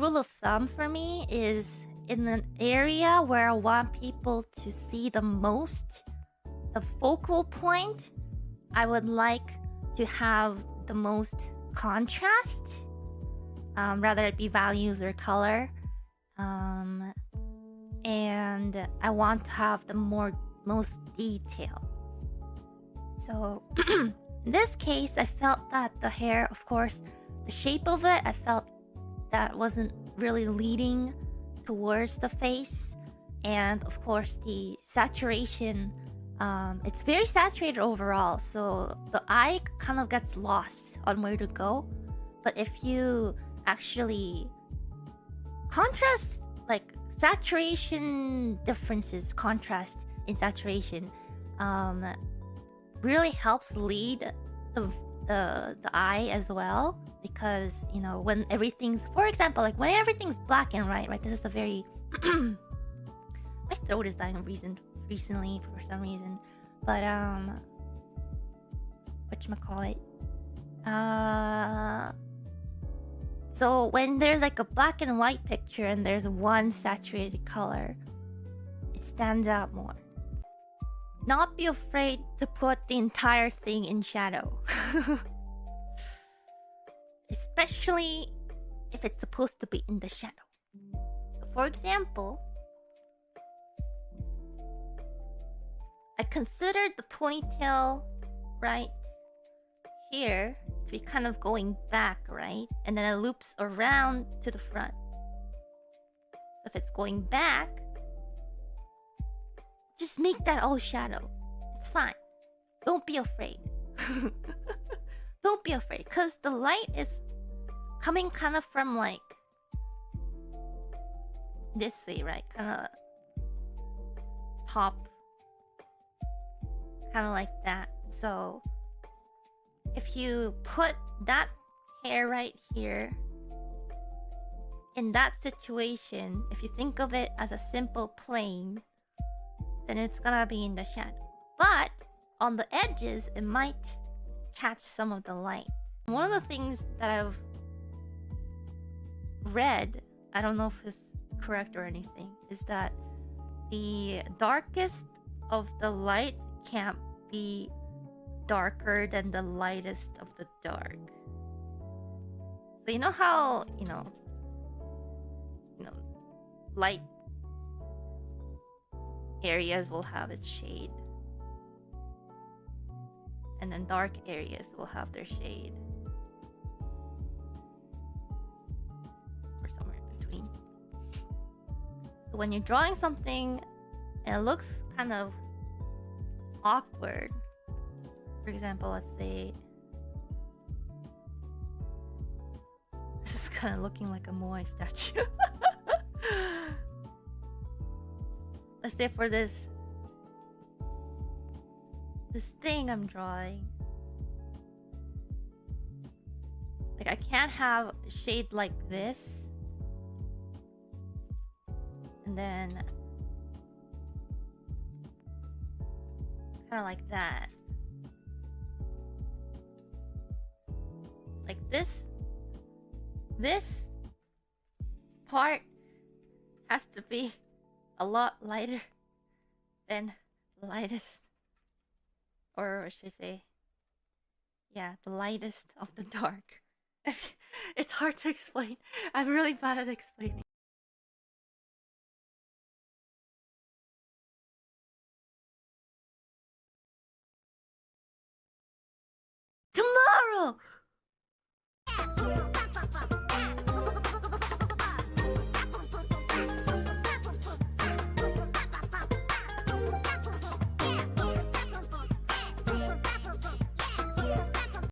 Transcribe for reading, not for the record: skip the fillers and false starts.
rule of thumb for me is in an area where I want people to see the most, the focal point, I would like to have the most contrast, rather it be values or color. And I want to have the most detail. So in this case, I felt that the hair, of course, the shape of it, I felt that wasn't really leading towards the face. And of course, the saturation, it's very saturated overall, so the eye kind of gets lost on where to go. But if you actually contrast, like saturation differences, contrast in saturation, really helps lead the eye as well. Because, you know, when everything's, for example, like when everything's black and white, right? This is a very my throat is dying recently for some reason. But whatchamacallit? So when there's like a black and white picture and there's one saturated color, it stands out more. Not be afraid to put the entire thing in shadow. Especially if it's supposed to be in the shadow. So for example, I considered the ponytail right here to be kind of going back, right? And then it loops around to the front. So if it's going back, just make that all shadow. It's fine. Don't be afraid. Don't be afraid, because the light is coming kind of from like this way, right? Kind of top, kind of like that. So if you put that hair right here in that situation, if you think of it as a simple plane, then it's gonna be in the shadow. But on the edges, it might catch some of the light. One of the things that I've read, I don't know if it's correct or anything, is that the darkest of the light can't be darker than the lightest of the dark. So you know how, you know, light areas will have its shade, and then dark areas will have their shade, or somewhere in between. So when you're drawing something and it looks kind of awkward, for example, let's say this is kind of looking like a Moai statue. Let's say for this thing I'm drawing, like I can't have a shade like this and then kind of like that. Like this part has to be a lot lighter than the lightest, or I should say, yeah, the lightest of the dark. It's hard to explain. I'm really bad at explaining. Tomorrow!